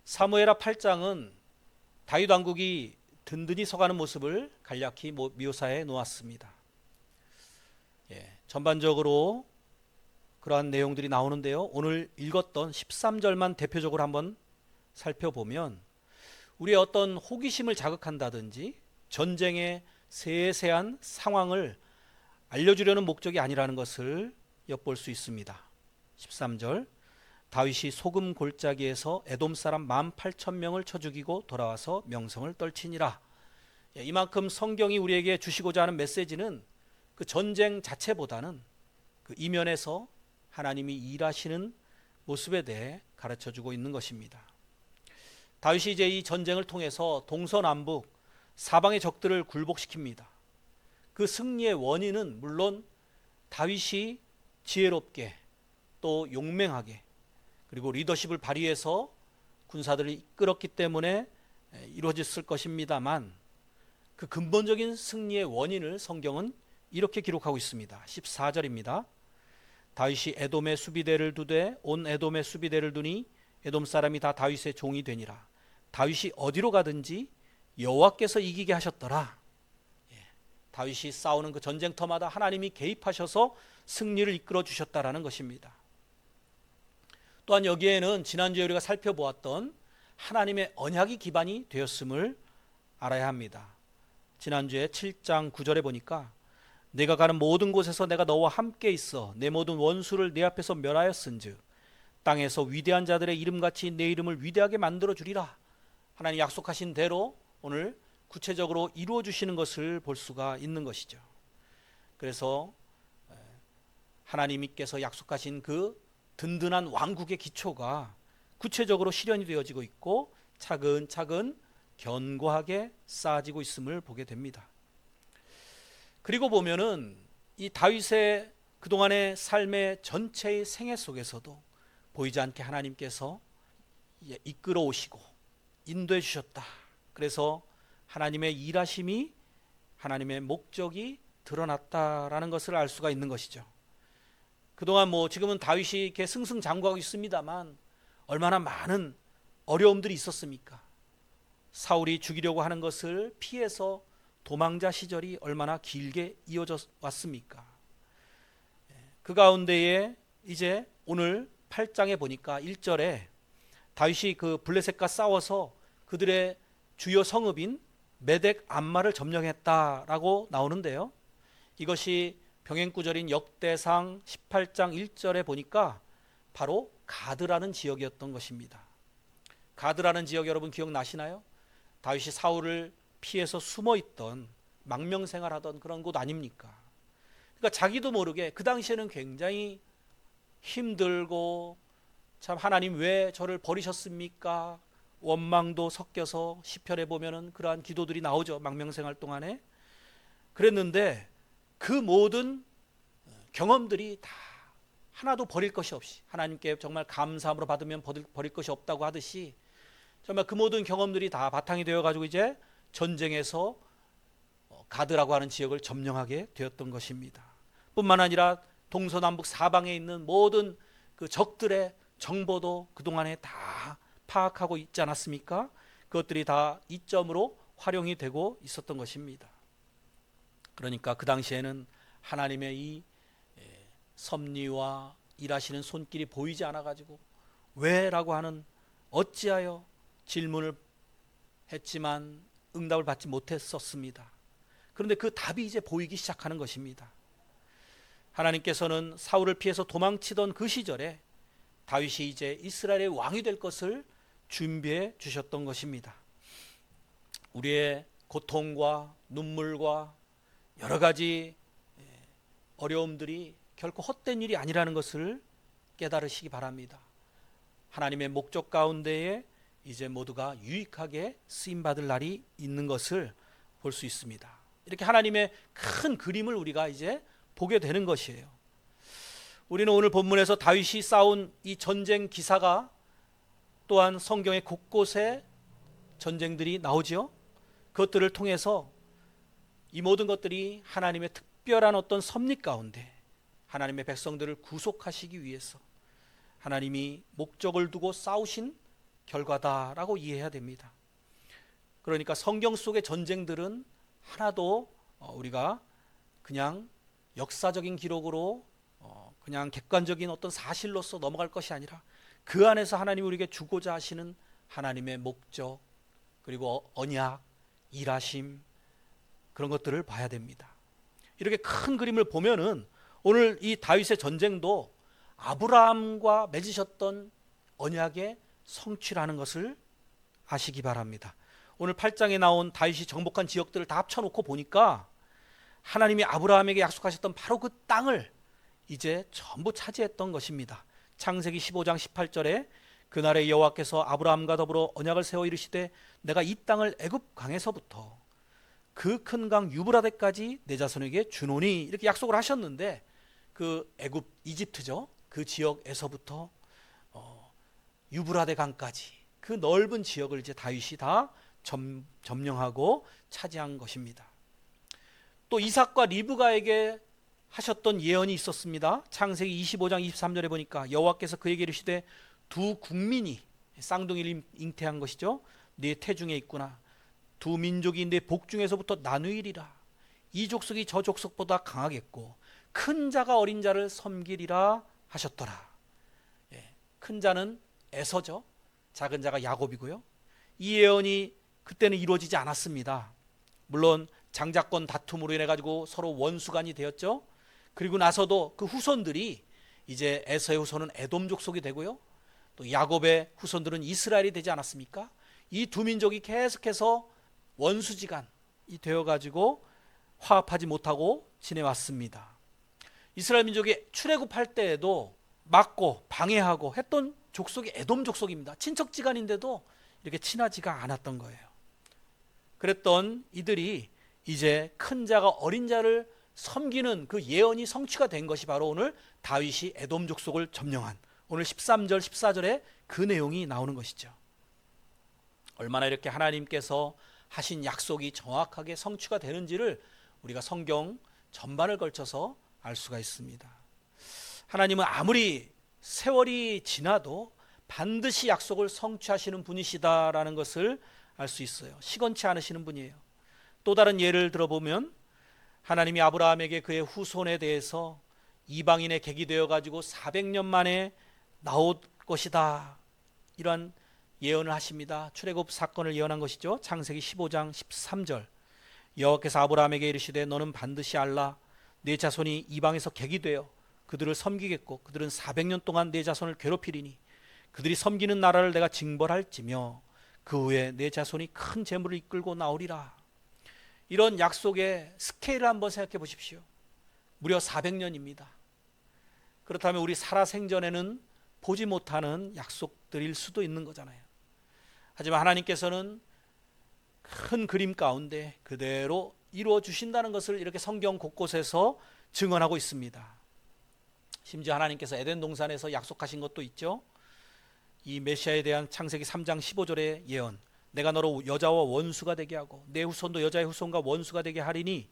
사무엘하 8장은 다윗 왕국이 든든히 서가는 모습을 간략히 묘사해 놓았습니다. 전반적으로 그러한 내용들이 나오는데요. 오늘 읽었던 13절만 대표적으로 한번 살펴보면 우리의 어떤 호기심을 자극한다든지 전쟁의 세세한 상황을 알려주려는 목적이 아니라는 것을 엿볼 수 있습니다. 13절 다윗이 소금 골짜기에서 에돔 사람 18,000명을 쳐 죽이고 돌아와서 명성을 떨치니라. 이만큼 성경이 우리에게 주시고자 하는 메시지는 그 전쟁 자체보다는 그 이면에서 하나님이 일하시는 모습에 대해 가르쳐주고 있는 것입니다. 다윗이 이제 이 전쟁을 통해서 동서남북 사방의 적들을 굴복시킵니다. 그 승리의 원인은 물론 다윗이 지혜롭게 또 용맹하게 그리고 리더십을 발휘해서 군사들을 이끌었기 때문에 이루어졌을 것입니다만 그 근본적인 승리의 원인을 성경은 이렇게 기록하고 있습니다. 14절입니다. 다윗이 에돔의 수비대를 두되 온 에돔의 수비대를 두니 에돔 사람이 다 다윗의 종이 되니라. 다윗이 어디로 가든지 여호와께서 이기게 하셨더라. 다윗이 싸우는 그 전쟁터마다 하나님이 개입하셔서 승리를 이끌어 주셨다라는 것입니다. 또한 여기에는 지난주에 우리가 살펴보았던 하나님의 언약이 기반이 되었음을 알아야 합니다. 지난주에 7장 9절에 보니까 내가 가는 모든 곳에서 내가 너와 함께 있어 내 모든 원수를 내 앞에서 멸하였은즉 땅에서 위대한 자들의 이름같이 내 이름을 위대하게 만들어 주리라. 하나님 약속하신 대로 오늘 구체적으로 이루어 주시는 것을 볼 수가 있는 것이죠. 그래서 하나님께서 약속하신 그 든든한 왕국의 기초가 구체적으로 실현이 되어지고 있고 차근차근 견고하게 쌓아지고 있음을 보게 됩니다. 그리고 보면은 이 다윗의 그동안의 삶의 전체의 생애 속에서도 보이지 않게 하나님께서 이끌어 오시고 인도해 주셨다. 그래서 하나님의 일하심이 하나님의 목적이 드러났다라는 것을 알 수가 있는 것이죠. 그동안 지금은 다윗이 이렇게 승승장구하고 있습니다만 얼마나 많은 어려움들이 있었습니까? 사울이 죽이려고 하는 것을 피해서 도망자 시절이 얼마나 길게 이어져 왔습니까? 그 가운데에 이제 오늘 8장에 보니까 1절에 다윗이 그 블레셋과 싸워서 그들의 주요 성읍인 메덱 암마를 점령했다라고 나오는데요. 이것이 병행구절인 역대상 18장 1절에 보니까 바로 가드라는 지역이었던 것입니다. 가드라는 지역 여러분 기억나시나요? 다윗이 사울을 피해서 숨어있던 망명생활하던 그런 곳 아닙니까? 그러니까 자기도 모르게 그 당시에는 굉장히 힘들고 참 하나님 왜 저를 버리셨습니까? 원망도 섞여서 시편에 보면은 그러한 기도들이 나오죠. 망명생활 동안에. 그랬는데 그 모든 경험들이 다 하나도 버릴 것이 없이 하나님께 정말 감사함으로 받으면 버릴 것이 없다고 하듯이 정말 그 모든 경험들이 다 바탕이 되어가지고 이제 전쟁에서 가드라고 하는 지역을 점령하게 되었던 것입니다. 뿐만 아니라 동서남북 사방에 있는 모든 그 적들의 정보도 그동안에 다 파악하고 있지 않았습니까? 그것들이 다 이점으로 활용이 되고 있었던 것입니다. 그러니까 그 당시에는 하나님의 이 섭리와 일하시는 손길이 보이지 않아가지고 왜라고 하는 어찌하여 질문을 했지만 응답을 받지 못했었습니다. 그런데 그 답이 이제 보이기 시작하는 것입니다. 하나님께서는 사울을 피해서 도망치던 그 시절에 다윗이 이제 이스라엘의 왕이 될 것을 준비해 주셨던 것입니다. 우리의 고통과 눈물과 여러 가지 어려움들이 결코 헛된 일이 아니라는 것을 깨달으시기 바랍니다. 하나님의 목적 가운데에 이제 모두가 유익하게 쓰임받을 날이 있는 것을 볼 수 있습니다. 이렇게 하나님의 큰 그림을 우리가 이제 보게 되는 것이에요. 우리는 오늘 본문에서 다윗이 싸운 이 전쟁 기사가 또한 성경의 곳곳에 전쟁들이 나오지요. 그것들을 통해서 이 모든 것들이 하나님의 특별한 어떤 섭리 가운데 하나님의 백성들을 구속하시기 위해서 하나님이 목적을 두고 싸우신 결과다라고 이해해야 됩니다. 그러니까 성경 속의 전쟁들은 하나도 우리가 그냥 역사적인 기록으로 그냥 객관적인 어떤 사실로서 넘어갈 것이 아니라 그 안에서 하나님이 우리에게 주고자 하시는 하나님의 목적, 그리고 언약, 일하심, 그런 것들을 봐야 됩니다. 이렇게 큰 그림을 보면은 오늘 이 다윗의 전쟁도 아브라함과 맺으셨던 언약의 성취라는 것을 아시기 바랍니다. 오늘 8장에 나온 다윗이 정복한 지역들을 다 합쳐놓고 보니까 하나님이 아브라함에게 약속하셨던 바로 그 땅을 이제 전부 차지했던 것입니다. 창세기 15장 18절에 그날에 여호와께서 아브라함과 더불어 언약을 세워 이르시되 내가 이 땅을 애굽 강에서부터 그 큰 강 유브라데까지 내 자손에게 주노니, 이렇게 약속을 하셨는데 그 애굽, 이집트죠. 그 지역에서부터 유브라데 강까지 그 넓은 지역을 이제 다윗이 다 점령하고 차지한 것입니다. 또 이삭과 리브가에게 하셨던 예언이 있었습니다. 창세기 25장 23절에 보니까 여호와께서 그에게 이르시되 두 국민이, 쌍둥이를 잉태한 것이죠, 네 태중에 있구나. 두 민족이 내 복중에서부터 나누이리라. 이 족속이 저 족속보다 강하겠고 큰 자가 어린 자를 섬기리라 하셨더라. 큰 자는 에서죠. 작은 자가 야곱이고요. 이 예언이 그때는 이루어지지 않았습니다. 물론 장자권 다툼으로 인해 가지고 서로 원수간이 되었죠. 그리고 나서도 그 후손들이 이제 에서의 후손은 에돔 족속이 되고요, 또 야곱의 후손들은 이스라엘이 되지 않았습니까? 이 두 민족이 계속해서 원수지간이 되어 가지고 화합하지 못하고 지내왔습니다. 이스라엘 민족이 출애굽할 때에도 막고 방해하고 했던 족속이 에돔 족속입니다. 친척지간인데도 이렇게 친하지가 않았던 거예요. 그랬던 이들이 이제 큰 자가 어린 자를 섬기는 그 예언이 성취가 된 것이 바로 오늘 다윗이 에돔 족속을 점령한 오늘 13절 14절에 그 내용이 나오는 것이죠. 얼마나 이렇게 하나님께서 하신 약속이 정확하게 성취가 되는지를 우리가 성경 전반을 걸쳐서 알 수가 있습니다. 하나님은 아무리 세월이 지나도 반드시 약속을 성취하시는 분이시다라는 것을 알 수 있어요. 시건치 않으시는 분이에요. 또 다른 예를 들어보면 하나님이 아브라함에게 그의 후손에 대해서 이방인의 객이 되어 가지고 400년 만에 나올 것이다, 이러한 예언을 하십니다. 출애굽 사건을 예언한 것이죠. 창세기 15장 13절 여호와께서 아브라함에게 이르시되 너는 반드시 알라. 내 자손이 이방에서 객이 되어 그들을 섬기겠고 그들은 400년 동안 내 자손을 괴롭히리니 그들이 섬기는 나라를 내가 징벌할지며 그 후에 내 자손이 큰 재물을 이끌고 나오리라. 이런 약속의 스케일을 한번 생각해 보십시오. 무려 400년입니다. 그렇다면 우리 살아생전에는 보지 못하는 약속들일 수도 있는 거잖아요. 하지만 하나님께서는 큰 그림 가운데 그대로 이루어 주신다는 것을 이렇게 성경 곳곳에서 증언하고 있습니다. 심지어 하나님께서 에덴 동산에서 약속하신 것도 있죠. 이 메시아에 대한 창세기 3장 15절의 예언, 내가 너로 여자와 원수가 되게 하고 내 후손도 여자의 후손과 원수가 되게 하리니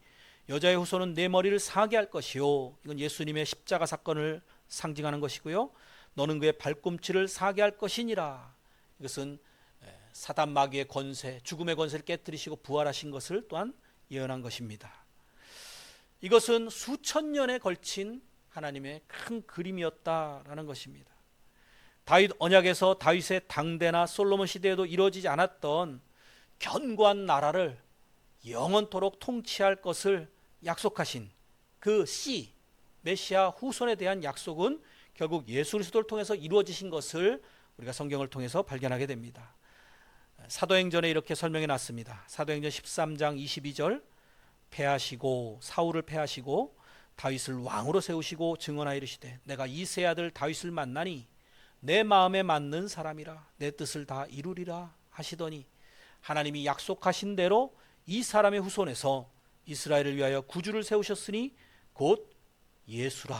여자의 후손은 내 머리를 상하게 할 것이요. 이건 예수님의 십자가 사건을 상징하는 것이고요. 너는 그의 발꿈치를 상하게 할 것이니라. 이것은 사단 마귀의 권세, 죽음의 권세를 깨뜨리시고 부활하신 것을 또한 예언한 것입니다. 이것은 수천 년에 걸친 하나님의 큰 그림이었다라는 것입니다. 다윗 언약에서 다윗의 당대나 솔로몬 시대에도 이루어지지 않았던 견고한 나라를 영원토록 통치할 것을 약속하신 그 씨, 메시아 후손에 대한 약속은 결국 예수 그리스도를 통해서 이루어지신 것을 우리가 성경을 통해서 발견하게 됩니다. 사도행전에 이렇게 설명해 놨습니다. 사도행전 13장 22절 패하시고 사울을 패하시고 다윗을 왕으로 세우시고 증언하여 이르시되 내가 이세 아들 다윗을 만나니 내 마음에 맞는 사람이라 내 뜻을 다 이루리라 하시더니 하나님이 약속하신 대로 이 사람의 후손에서 이스라엘을 위하여 구주를 세우셨으니 곧 예수라.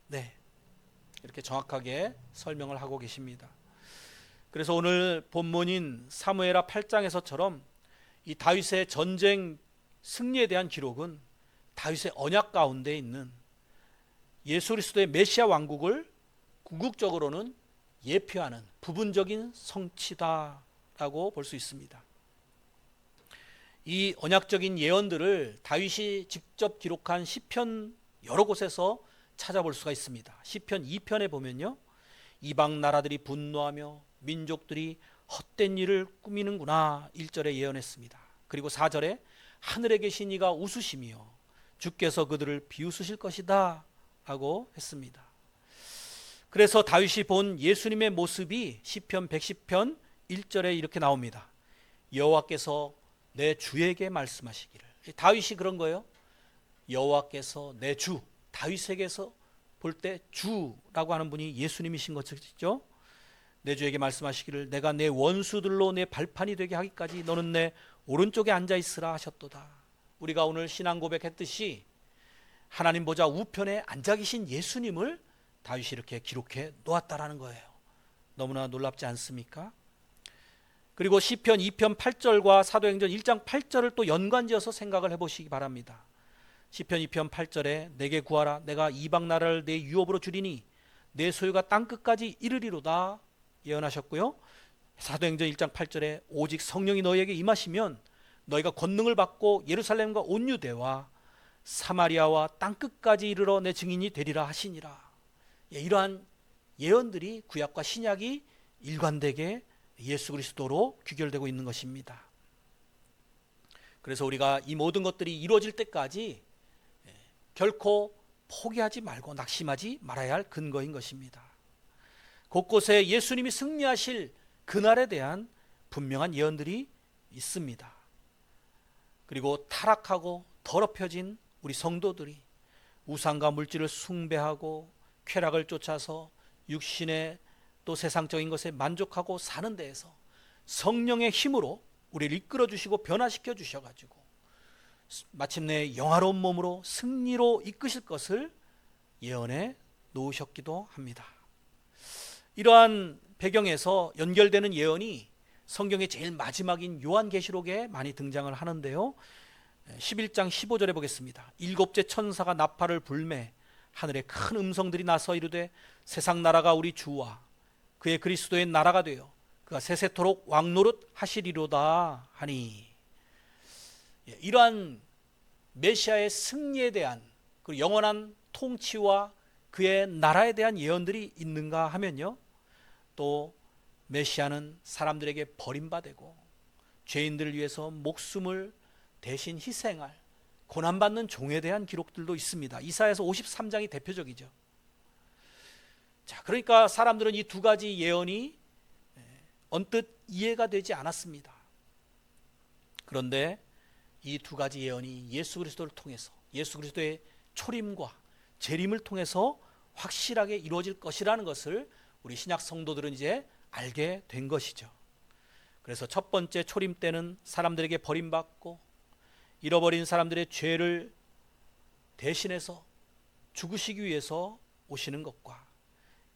네, 이렇게 정확하게 설명을 하고 계십니다. 그래서 오늘 본문인 사무엘하 8장에서처럼 이 다윗의 전쟁 승리에 대한 기록은 다윗의 언약 가운데 있는 예수 그리스도의 메시아 왕국을 궁극적으로는 예표하는 부분적인 성취다라고 볼 수 있습니다. 이 언약적인 예언들을 다윗이 직접 기록한 시편 여러 곳에서 찾아볼 수가 있습니다. 시편 2편에 보면요, 이방 나라들이 분노하며 민족들이 헛된 일을 꾸미는구나 1절에 예언했습니다. 그리고 4절에 하늘에 계신 이가 웃으시며 주께서 그들을 비웃으실 것이다 라고 했습니다. 그래서 다윗이 본 예수님의 모습이 시편 110편 1절에 이렇게 나옵니다. 여호와께서 내 주에게 말씀하시기를. 다윗이 그런 거예요. 여호와께서 내 주, 다윗에게서 볼 때 주라고 하는 분이 예수님이신 것이죠. 내 주에게 말씀하시기를 내가 내 원수들로 내 발판이 되게 하기까지 너는 내 오른쪽에 앉아 있으라 하셨도다. 우리가 오늘 신앙 고백했듯이 하나님 보좌 우편에 앉아 계신 예수님을 다윗이 이렇게 기록해 놓았다라는 거예요. 너무나 놀랍지 않습니까? 그리고 시편 2편 8절과 사도행전 1장 8절을 또 연관지어서 생각을 해보시기 바랍니다. 시편 2편 8절에 내게 구하라 내가 이방 나라를 내 유업으로 주리니 내 소유가 땅끝까지 이르리로다 예언하셨고요. 사도행전 1장 8절에 오직 성령이 너희에게 임하시면 너희가 권능을 받고 예루살렘과 온 유대와 사마리아와 땅끝까지 이르러 내 증인이 되리라 하시니라. 이러한 예언들이 구약과 신약이 일관되게 예수 그리스도로 귀결되고 있는 것입니다. 그래서 우리가 이 모든 것들이 이루어질 때까지 결코 포기하지 말고 낙심하지 말아야 할 근거인 것입니다. 곳곳에 예수님이 승리하실 그날에 대한 분명한 예언들이 있습니다. 그리고 타락하고 더럽혀진 우리 성도들이 우상과 물질을 숭배하고 쾌락을 쫓아서 육신의 또 세상적인 것에 만족하고 사는 데에서 성령의 힘으로 우리를 이끌어 주시고 변화시켜 주셔가지고 마침내 영화로운 몸으로 승리로 이끄실 것을 예언해 놓으셨기도 합니다. 이러한 배경에서 연결되는 예언이 성경의 제일 마지막인 요한계시록에 많이 등장을 하는데요. 11장 15절에 보겠습니다. 일곱째 천사가 나팔을 불매 하늘에 큰 음성들이 나서 이르되 세상 나라가 우리 주와 그의 그리스도의 나라가 되어 그가 세세토록 왕노릇 하시리로다 하니, 이러한 메시아의 승리에 대한 그 영원한 통치와 그의 나라에 대한 예언들이 있는가 하면요, 또 메시아는 사람들에게 버림받고 죄인들을 위해서 목숨을 대신 희생할 고난받는 종에 대한 기록들도 있습니다. 이사야서 53장이 대표적이죠. 자, 그러니까 사람들은 이 두 가지 예언이 언뜻 이해가 되지 않았습니다. 그런데 이 두 가지 예언이 예수 그리스도를 통해서 예수 그리스도의 초림과 재림을 통해서 확실하게 이루어질 것이라는 것을 우리 신약 성도들은 이제 알게 된 것이죠. 그래서 첫 번째 초림 때는 사람들에게 버림받고 잃어버린 사람들의 죄를 대신해서 죽으시기 위해서 오시는 것과,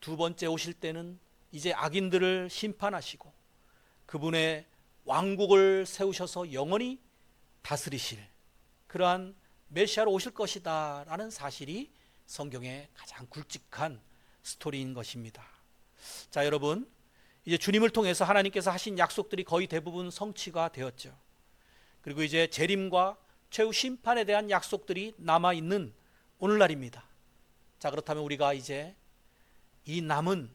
두 번째 오실 때는 이제 악인들을 심판하시고 그분의 왕국을 세우셔서 영원히 다스리실 그러한 메시아로 오실 것이다 라는 사실이 성경의 가장 굵직한 스토리인 것입니다. 자, 여러분, 이제 주님을 통해서 하나님께서 하신 약속들이 거의 대부분 성취가 되었죠. 그리고 이제 재림과 최후 심판에 대한 약속들이 남아있는 오늘날입니다. 자, 그렇다면 우리가 이제 이 남은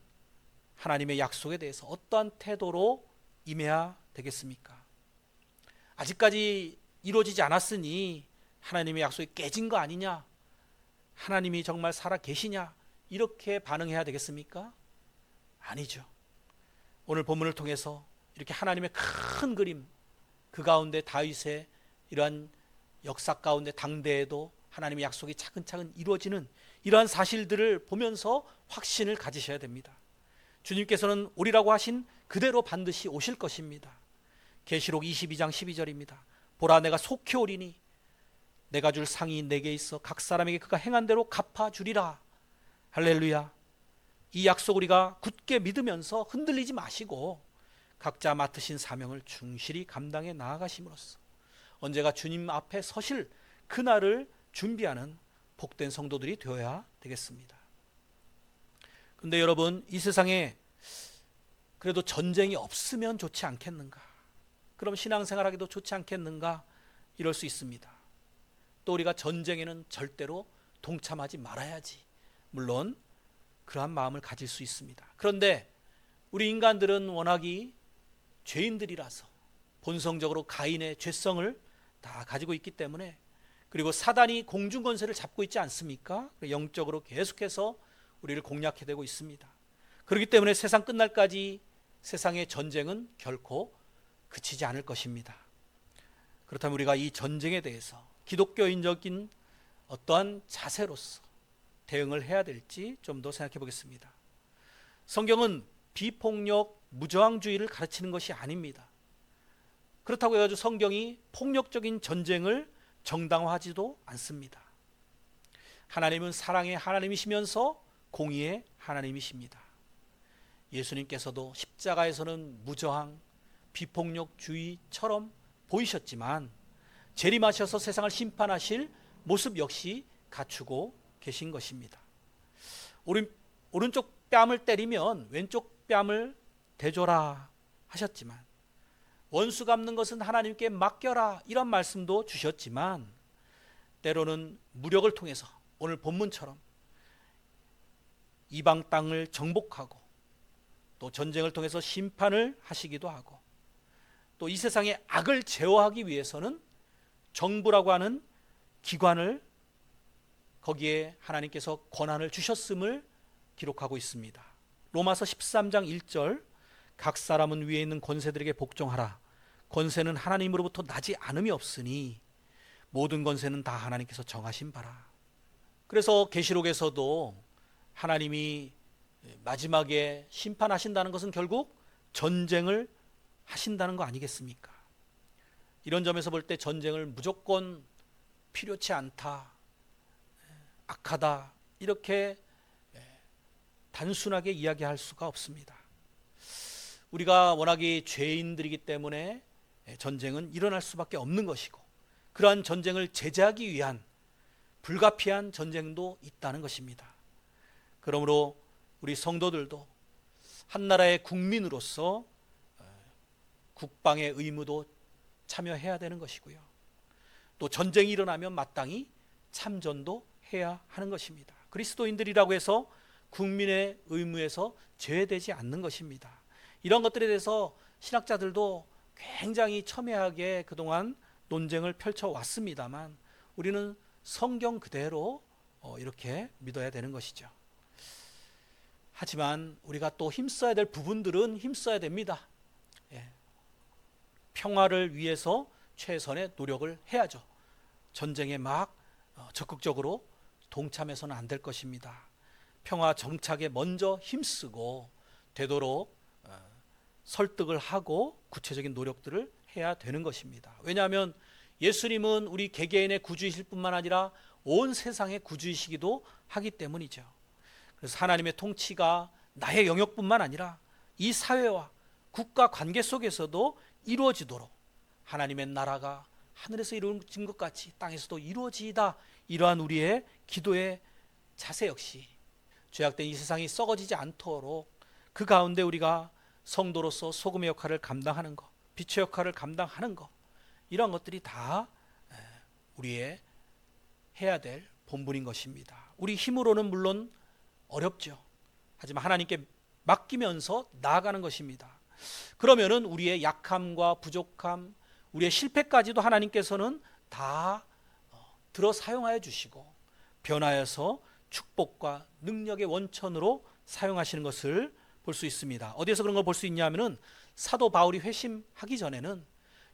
하나님의 약속에 대해서 어떠한 태도로 임해야 되겠습니까? 아직까지 이루어지지 않았으니 하나님의 약속이 깨진 거 아니냐? 하나님이 정말 살아 계시냐? 이렇게 반응해야 되겠습니까? 아니죠. 오늘 본문을 통해서 이렇게 하나님의 큰 그림, 그 가운데 다윗의 이러한 역사 가운데 당대에도 하나님의 약속이 차근차근 이루어지는 이러한 사실들을 보면서 확신을 가지셔야 됩니다. 주님께서는 오리라고 하신 그대로 반드시 오실 것입니다. 계시록 22장 12절입니다. 보라, 내가 속히 오리니 내가 줄 상이 내게 있어 각 사람에게 그가 행한 대로 갚아주리라. 할렐루야. 이 약속 우리가 굳게 믿으면서 흔들리지 마시고 각자 맡으신 사명을 충실히 감당해 나아가심으로써 언제가 주님 앞에 서실 그날을 준비하는 복된 성도들이 되어야 되겠습니다. 그런데 여러분, 이 세상에 그래도 전쟁이 없으면 좋지 않겠는가? 그럼 신앙생활하기도 좋지 않겠는가? 이럴 수 있습니다. 또 우리가 전쟁에는 절대로 동참하지 말아야지. 물론 그러한 마음을 가질 수 있습니다. 그런데 우리 인간들은 워낙이 죄인들이라서 본성적으로 가인의 죄성을 다 가지고 있기 때문에, 그리고 사단이 공중권세를 잡고 있지 않습니까? 영적으로 계속해서 우리를 공략해대고 있습니다. 그렇기 때문에 세상 끝날까지 세상의 전쟁은 결코 그치지 않을 것입니다. 그렇다면 우리가 이 전쟁에 대해서 기독교인적인 어떠한 자세로서 대응을 해야 될지 좀 더 생각해 보겠습니다. 성경은 비폭력, 무저항주의를 가르치는 것이 아닙니다. 그렇다고 해가지고 성경이 폭력적인 전쟁을 정당화하지도 않습니다. 하나님은 사랑의 하나님이시면서 공의의 하나님이십니다. 예수님께서도 십자가에서는 무저항, 비폭력주의처럼 보이셨지만 재림하셔서 세상을 심판하실 모습 역시 갖추고 계신 것입니다. 오른쪽 뺨을 때리면 왼쪽 뺨을 대줘라 하셨지만, 원수 갚는 것은 하나님께 맡겨라 이런 말씀도 주셨지만, 때로는 무력을 통해서 오늘 본문처럼 이방 땅을 정복하고 또 전쟁을 통해서 심판을 하시기도 하고, 또 이 세상의 악을 제어하기 위해서는 정부라고 하는 기관을, 거기에 하나님께서 권한을 주셨음을 기록하고 있습니다. 로마서 13장 1절, 각 사람은 위에 있는 권세들에게 복종하라. 권세는 하나님으로부터 나지 않음이 없으니 모든 권세는 다 하나님께서 정하신 바라. 그래서 계시록에서도 하나님이 마지막에 심판하신다는 것은 결국 전쟁을 하신다는 거 아니겠습니까? 이런 점에서 볼 때 전쟁을 무조건 필요치 않다, 악하다 이렇게 단순하게 이야기할 수가 없습니다. 우리가 워낙에 죄인들이기 때문에 전쟁은 일어날 수밖에 없는 것이고, 그러한 전쟁을 제재하기 위한 불가피한 전쟁도 있다는 것입니다. 그러므로 우리 성도들도 한 나라의 국민으로서 국방의 의무도 참여해야 되는 것이고요, 또 전쟁이 일어나면 마땅히 참전도 해야 하는 것입니다. 그리스도인들이라고 해서 국민의 의무에서 제외되지 않는 것입니다. 이런 것들에 대해서 신학자들도 굉장히 첨예하게 그동안 논쟁을 펼쳐왔습니다만, 우리는 성경 그대로 이렇게 믿어야 되는 것이죠. 하지만 우리가 또 힘써야 될 부분들은 힘써야 됩니다. 평화를 위해서 최선의 노력을 해야죠. 전쟁에 막 적극적으로 동참해서는 안 될 것입니다. 평화 정착에 먼저 힘쓰고 되도록 설득을 하고 구체적인 노력들을 해야 되는 것입니다. 왜냐하면 예수님은 우리 개개인의 구주이실 뿐만 아니라 온 세상의 구주이시기도 하기 때문이죠. 그래서 하나님의 통치가 나의 영역뿐만 아니라 이 사회와 국가 관계 속에서도 이루어지도록 하나님의 나라가 하늘에서 이루어진 것 같이 땅에서도 이루어지이다, 이러한 우리의 기도의 자세 역시 죄악된 이 세상이 썩어지지 않도록 그 가운데 우리가 성도로서 소금의 역할을 감당하는 것, 빛의 역할을 감당하는 것, 이런 것들이 다 우리의 해야 될 본분인 것입니다. 우리 힘으로는 물론 어렵죠. 하지만 하나님께 맡기면서 나아가는 것입니다. 그러면은 우리의 약함과 부족함, 우리의 실패까지도 하나님께서는 다 들어 사용하여 주시고 변화해서 축복과 능력의 원천으로 사용하시는 것을 볼 수 있습니다. 어디에서 그런 걸 볼 수 있냐면은 사도 바울이 회심하기 전에는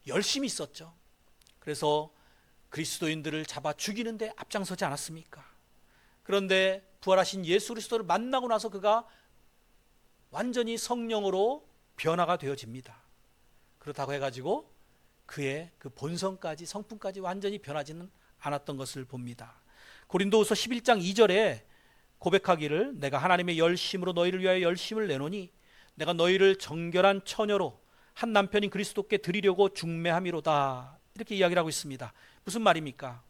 열심히 있었죠. 그래서 그리스도인들을 잡아 죽이는데 앞장서지 않았습니까? 그런데 부활하신 예수 그리스도를 만나고 나서 그가 완전히 성령으로 변화가 되어집니다. 그렇다고 해가지고 그의 그 본성까지, 성품까지 완전히 변하지는 않았던 것을 봅니다. 고린도후서 11장 2절에 고백하기를, 내가 하나님의 열심으로 너희를 위하여 열심을 내노니 내가 너희를 정결한 처녀로 한 남편인 그리스도께 드리려고 중매함이로다, 이렇게 이야기를 하고 있습니다. 무슨 말입니까?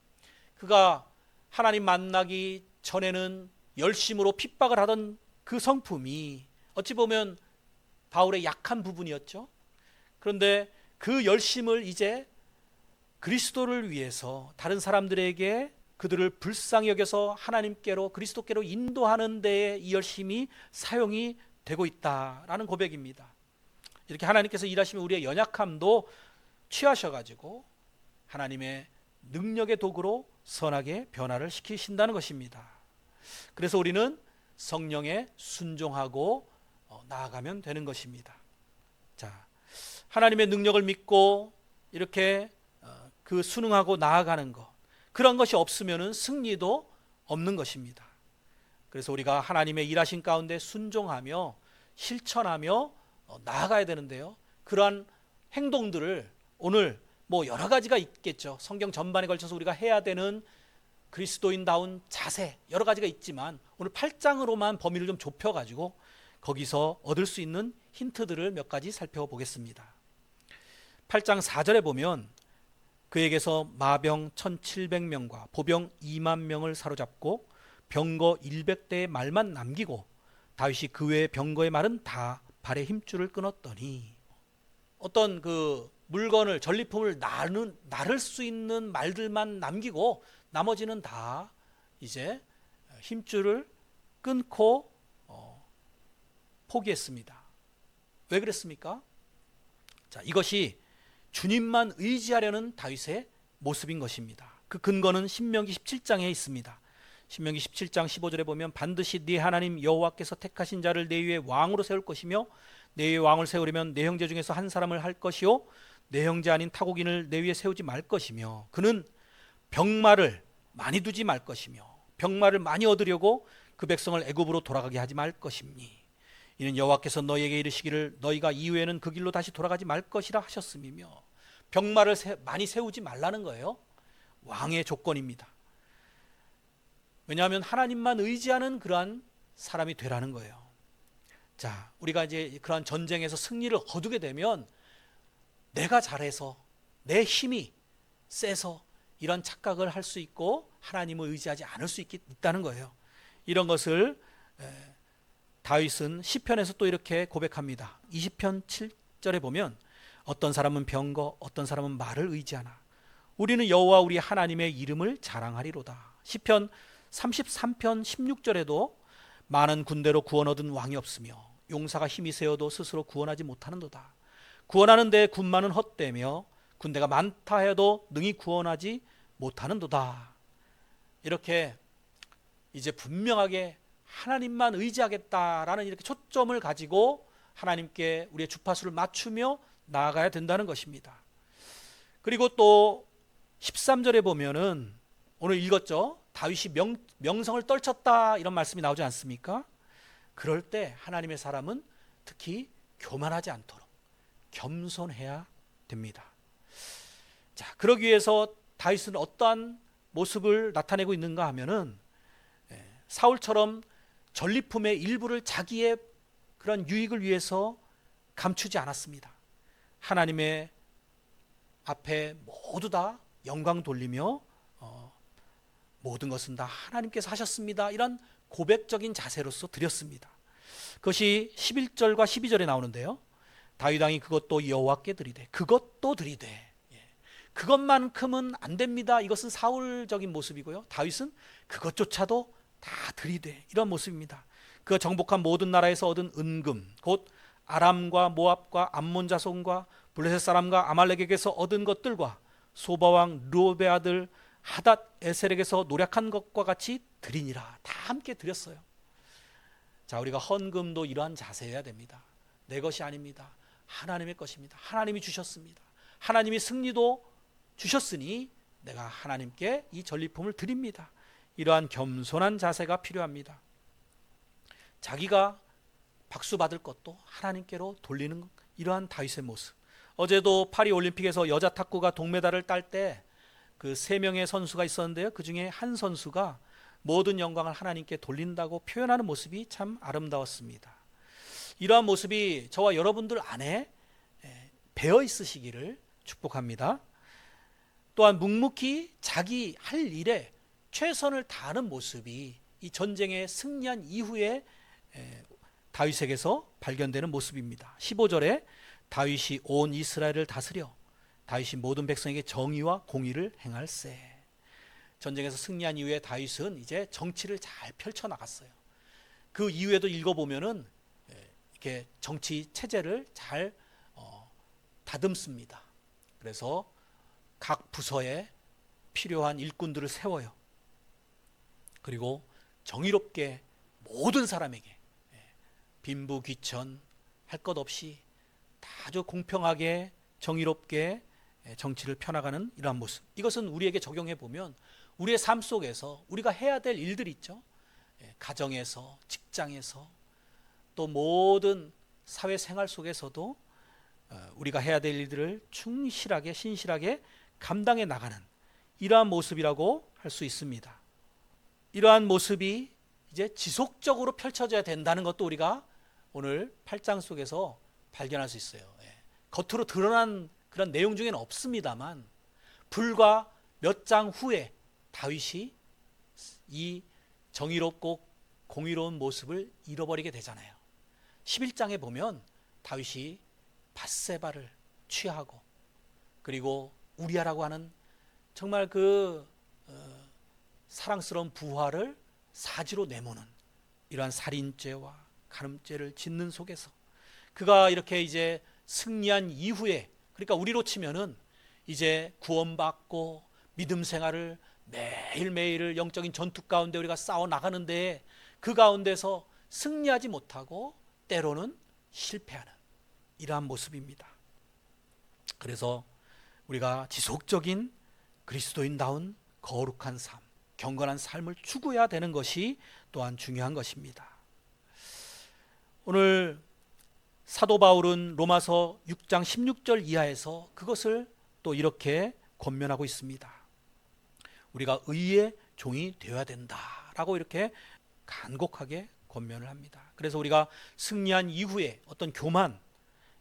그가 하나님 만나기 전에는 열심으로 핍박을 하던 그 성품이 어찌 보면 바울의 약한 부분이었죠. 그런데 그 열심을 이제 그리스도를 위해서 다른 사람들에게 그들을 불쌍히 여겨서 하나님께로 그리스도께로 인도하는 데에 이 열심이 사용이 되고 있다라는 고백입니다. 이렇게 하나님께서 일하시면 우리의 연약함도 취하셔가지고 하나님의 능력의 도구로 선하게 변화를 시키신다는 것입니다. 그래서 우리는 성령에 순종하고 나아가면 되는 것입니다. 자, 하나님의 능력을 믿고 이렇게 그 순응하고 나아가는 것, 그런 것이 없으면 승리도 없는 것입니다. 그래서 우리가 하나님의 일하신 가운데 순종하며 실천하며 나아가야 되는데요. 그러한 행동들을 오늘 여러 가지가 있겠죠. 성경 전반에 걸쳐서 우리가 해야 되는 그리스도인다운 자세 여러 가지가 있지만 오늘 8장으로만 범위를 좀 좁혀가지고 거기서 얻을 수 있는 힌트들을 몇 가지 살펴보겠습니다. 8장 4절에 보면 그에게서 마병 1700명과 보병 2만 명을 사로잡고 병거 100대의 말만 남기고 다윗이 그 외의 병거의 말은 다 발의 힘줄을 끊었더니, 어떤 그 물건을 전리품을 나를 수 있는 말들만 남기고 나머지는 다 이제 힘줄을 끊고 포기했습니다. 왜 그랬습니까? 자, 이것이 주님만 의지하려는 다윗의 모습인 것입니다. 그 근거는 신명기 17장에 있습니다. 신명기 17장 15절에 보면 반드시 네 하나님 여호와께서 택하신 자를 내 위에 왕으로 세울 것이며 내 위에 왕을 세우려면 내 형제 중에서 한 사람을 할 것이요 내 형제 아닌 타국인을 내 위에 세우지 말 것이며 그는 병마를 많이 두지 말 것이며 병마를 많이 얻으려고 그 백성을 애굽으로 돌아가게 하지 말 것이니 이는 여호와께서 너희에게 이르시기를 너희가 이후에는 그 길로 다시 돌아가지 말 것이라 하셨음이며, 병마를 많이 세우지 말라는 거예요. 왕의 조건입니다. 왜냐하면 하나님만 의지하는 그러한 사람이 되라는 거예요. 자, 우리가 이제 그러한 전쟁에서 승리를 거두게 되면 내가 잘해서 내 힘이 세서 이런 착각을 할 수 있고 하나님을 의지하지 않을 수 있다는 거예요. 이런 것을 다윗은 시편에서 또 이렇게 고백합니다. 20편 7절에 보면 어떤 사람은 병거 어떤 사람은 말을 의지하나 우리는 여호와 우리 하나님의 이름을 자랑하리로다. 시편 33편 16절에도 많은 군대로 구원 얻은 왕이 없으며 용사가 힘이 세어도 스스로 구원하지 못하는도다. 구원하는 데 군마는 헛되며 군대가 많다 해도 능히 구원하지 못하는도다. 이렇게 이제 분명하게 하나님만 의지하겠다라는 이렇게 초점을 가지고 하나님께 우리의 주파수를 맞추며 나아가야 된다는 것입니다. 그리고 또 13절에 보면은 오늘 읽었죠. 다윗이 명성을 떨쳤다 이런 말씀이 나오지 않습니까? 그럴 때 하나님의 사람은 특히 교만하지 않도록 겸손해야 됩니다. 자, 그러기 위해서 다윗은 어떠한 모습을 나타내고 있는가 하면은 사울처럼 전리품의 일부를 자기의 그런 유익을 위해서 감추지 않았습니다. 하나님의 앞에 모두 다 영광 돌리며 모든 것은 다 하나님께서 하셨습니다. 이런 고백적인 자세로서 드렸습니다. 그것이 11절과 12절에 나오는데요. 다윗 왕이 그것도 여호와께 드리되 그것도 드리되 그것만큼은 안 됩니다. 이것은 사울적인 모습이고요. 다윗은 그것조차도 다 드리되 이런 모습입니다. 그 정복한 모든 나라에서 얻은 은금 곧 아람과 모압과 암몬 자손과 블레셋 사람과 아말렉에게서 얻은 것들과 소바왕 르옵의 아들 하닷 에셀에게서 노력한 것과 같이 드리니라. 다 함께 드렸어요. 자, 우리가 헌금도 이러한 자세여야 됩니다. 내 것이 아닙니다. 하나님의 것입니다. 하나님이 주셨습니다. 하나님이 승리도 주셨으니 내가 하나님께 이 전리품을 드립니다. 이러한 겸손한 자세가 필요합니다. 자기가 박수 받을 것도 하나님께로 돌리는 이러한 다윗의 모습. 어제도 파리 올림픽에서 여자 탁구가 동메달을 딸 때 그 3명의 선수가 있었는데요. 그 중에 한 선수가 모든 영광을 하나님께 돌린다고 표현하는 모습이 참 아름다웠습니다. 이러한 모습이 저와 여러분들 안에 배어 있으시기를 축복합니다. 또한 묵묵히 자기 할 일에 최선을 다하는 모습이 이 전쟁에 승리한 이후에 다윗에게서 발견되는 모습입니다. 15절에 다윗이 온 이스라엘을 다스려 다윗이 모든 백성에게 정의와 공의를 행할세. 전쟁에서 승리한 이후에 다윗은 이제 정치를 잘 펼쳐 나갔어요. 그 이후에도 읽어보면은 이렇게 정치 체제를 잘 다듬습니다. 그래서 각 부서에 필요한 일꾼들을 세워요. 그리고 정의롭게 모든 사람에게 빈부 귀천 할 것 없이 아주 공평하게 정의롭게 정치를 펴나가는 이러한 모습, 이것은 우리에게 적용해 보면 우리의 삶 속에서 우리가 해야 될 일들이 있죠. 가정에서, 직장에서, 또 모든 사회생활 속에서도 우리가 해야 될 일들을 충실하게 신실하게 감당해 나가는 이러한 모습이라고 할 수 있습니다. 이러한 모습이 이제 지속적으로 펼쳐져야 된다는 것도 우리가 오늘 8장 속에서 발견할 수 있어요. 겉으로 드러난 그런 내용 중에는 없습니다만 불과 몇 장 후에 다윗이 이 정의롭고 공의로운 모습을 잃어버리게 되잖아요. 11장에 보면 다윗이 밧세바를 취하고 그리고 우리아라고 하는 정말 그 사랑스러운 부하를 사지로 내모는 이러한 살인죄와 간음죄를 짓는 속에서 그가 이렇게 이제 승리한 이후에, 그러니까 우리로 치면은 이제 구원받고 믿음 생활을 매일매일을 영적인 전투 가운데 우리가 싸워 나가는데 그 가운데서 승리하지 못하고 때로는 실패하는 이러한 모습입니다. 그래서 우리가 지속적인 그리스도인다운 거룩한 삶, 경건한 삶을 추구해야 되는 것이 또한 중요한 것입니다. 오늘 사도 바울은 로마서 6장 16절 이하에서 그것을 또 이렇게 권면하고 있습니다. 우리가 의의 종이 되어야 된다라고 이렇게 간곡하게 권면을 합니다. 그래서 우리가 승리한 이후에 어떤 교만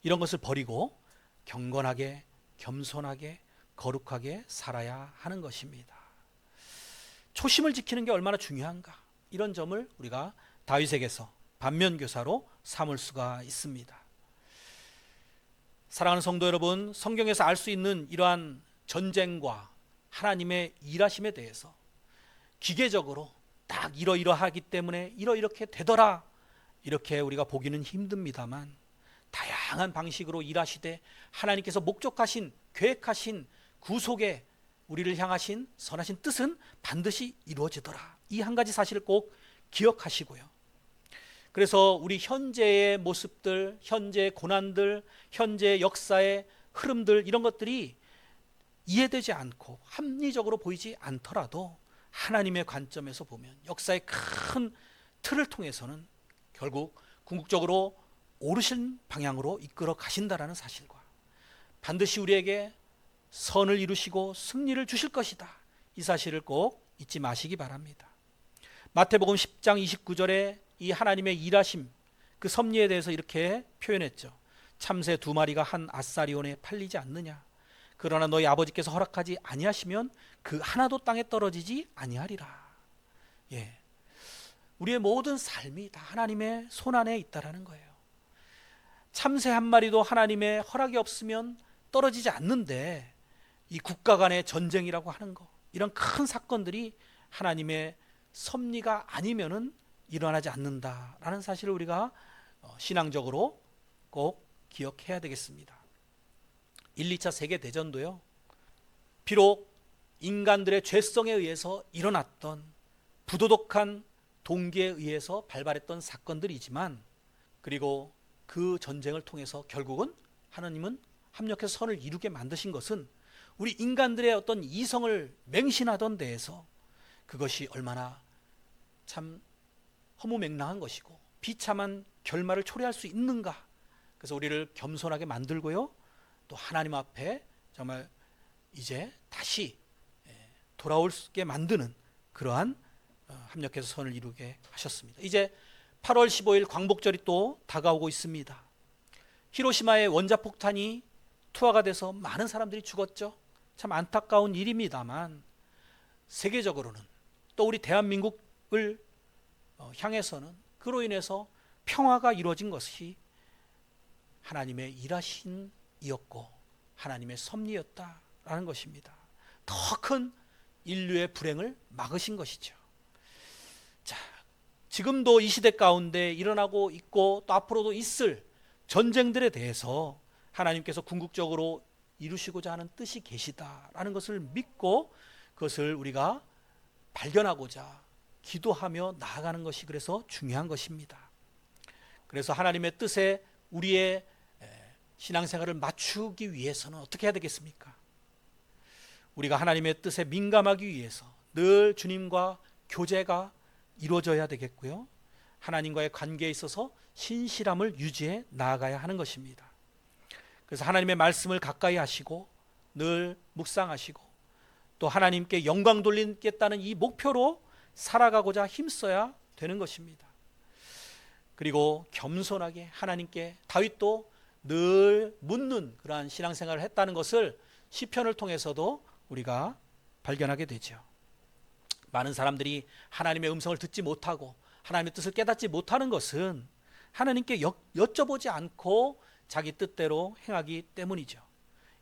이런 것을 버리고 경건하게 겸손하게 거룩하게 살아야 하는 것입니다. 초심을 지키는 게 얼마나 중요한가, 이런 점을 우리가 다윗에게서 반면교사로 삼을 수가 있습니다. 사랑하는 성도 여러분, 성경에서 알 수 있는 이러한 전쟁과 하나님의 일하심에 대해서 기계적으로 딱 이러이러하기 때문에 이렇게 되더라 이렇게 우리가 보기는 힘듭니다만 다양한 방식으로 일하시되 하나님께서 목적하신 계획하신 구속에 우리를 향하신 선하신 뜻은 반드시 이루어지더라, 이 한 가지 사실을 꼭 기억하시고요. 그래서 우리 현재의 모습들, 현재의 고난들, 현재의 역사의 흐름들, 이런 것들이 이해되지 않고 합리적으로 보이지 않더라도 하나님의 관점에서 보면 역사의 큰 틀을 통해서는 결국 궁극적으로 오르신 방향으로 이끌어 가신다라는 사실과 반드시 우리에게 선을 이루시고 승리를 주실 것이다, 이 사실을 꼭 잊지 마시기 바랍니다. 마태복음 10장 29절에 이 하나님의 일하심, 그 섭리에 대해서 이렇게 표현했죠. 참새 2마리가 한 아사리온에 팔리지 않느냐. 그러나 너희 아버지께서 허락하지 아니하시면 그 하나도 땅에 떨어지지 아니하리라. 예, 우리의 모든 삶이 다 하나님의 손안에 있다라는 거예요. 참새 한 마리도 하나님의 허락이 없으면 떨어지지 않는데 이 국가 간의 전쟁이라고 하는 거, 이런 큰 사건들이 하나님의 섭리가 아니면은 일어나지 않는다라는 사실을 우리가 신앙적으로 꼭 기억해야 되겠습니다. 1, 2차 세계대전도요, 비록 인간들의 죄성에 의해서 일어났던 부도덕한 동기에 의해서 발발했던 사건들이지만, 그리고 그 전쟁을 통해서 결국은 하나님은 합력해서 선을 이루게 만드신 것은 우리 인간들의 어떤 이성을 맹신하던 데에서 그것이 얼마나 참 허무맹랑한 것이고 비참한 결말을 초래할 수 있는가. 그래서 우리를 겸손하게 만들고요, 또 하나님 앞에 정말 이제 다시 돌아올 수 있게 만드는 그러한 합력해서 선을 이루게 하셨습니다. 이제 8월 15일 광복절이 또 다가오고 있습니다. 히로시마의 원자폭탄이 투하가 돼서 많은 사람들이 죽었죠. 참 안타까운 일입니다만 세계적으로는 또 우리 대한민국을 향해서는 그로 인해서 평화가 이루어진 것이 하나님의 일하심이었고 하나님의 섭리였다라는 것입니다. 더 큰 인류의 불행을 막으신 것이죠. 자, 지금도 이 시대 가운데 일어나고 있고 또 앞으로도 있을 전쟁들에 대해서 하나님께서 궁극적으로 이루시고자 하는 뜻이 계시다라는 것을 믿고 그것을 우리가 발견하고자 기도하며 나아가는 것이 그래서 중요한 것입니다. 그래서 하나님의 뜻에 우리의 신앙생활을 맞추기 위해서는 어떻게 해야 되겠습니까? 우리가 하나님의 뜻에 민감하기 위해서 늘 주님과 교제가 이루어져야 되겠고요. 하나님과의 관계에 있어서 신실함을 유지해 나아가야 하는 것입니다. 그래서 하나님의 말씀을 가까이 하시고 늘 묵상하시고 또 하나님께 영광 돌리겠다는 이 목표로 살아가고자 힘써야 되는 것입니다. 그리고 겸손하게 하나님께 다윗도 늘 묻는 그러한 신앙생활을 했다는 것을 시편을 통해서도 우리가 발견하게 되죠. 많은 사람들이 하나님의 음성을 듣지 못하고 하나님의 뜻을 깨닫지 못하는 것은 하나님께 여쭤보지 않고 자기 뜻대로 행하기 때문이죠.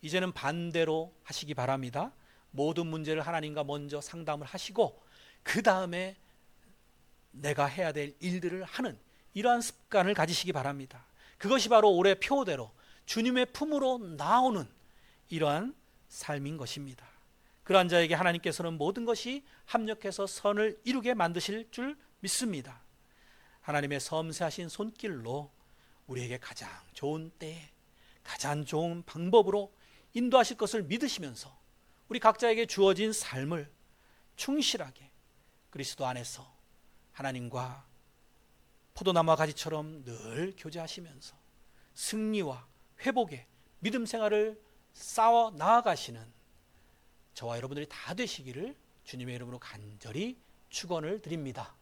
이제는 반대로 하시기 바랍니다. 모든 문제를 하나님과 먼저 상담을 하시고 그 다음에 내가 해야 될 일들을 하는 이러한 습관을 가지시기 바랍니다. 그것이 바로 올해 표대로 주님의 품으로 나오는 이러한 삶인 것입니다. 그러한 자에게 하나님께서는 모든 것이 합력해서 선을 이루게 만드실 줄 믿습니다. 하나님의 섬세하신 손길로 우리에게 가장 좋은 때에 가장 좋은 방법으로 인도하실 것을 믿으시면서 우리 각자에게 주어진 삶을 충실하게 그리스도 안에서 하나님과 포도나무와 가지처럼 늘 교제하시면서 승리와 회복의 믿음 생활을 쌓아 나아가시는 저와 여러분들이 다 되시기를 주님의 이름으로 간절히 축원을 드립니다.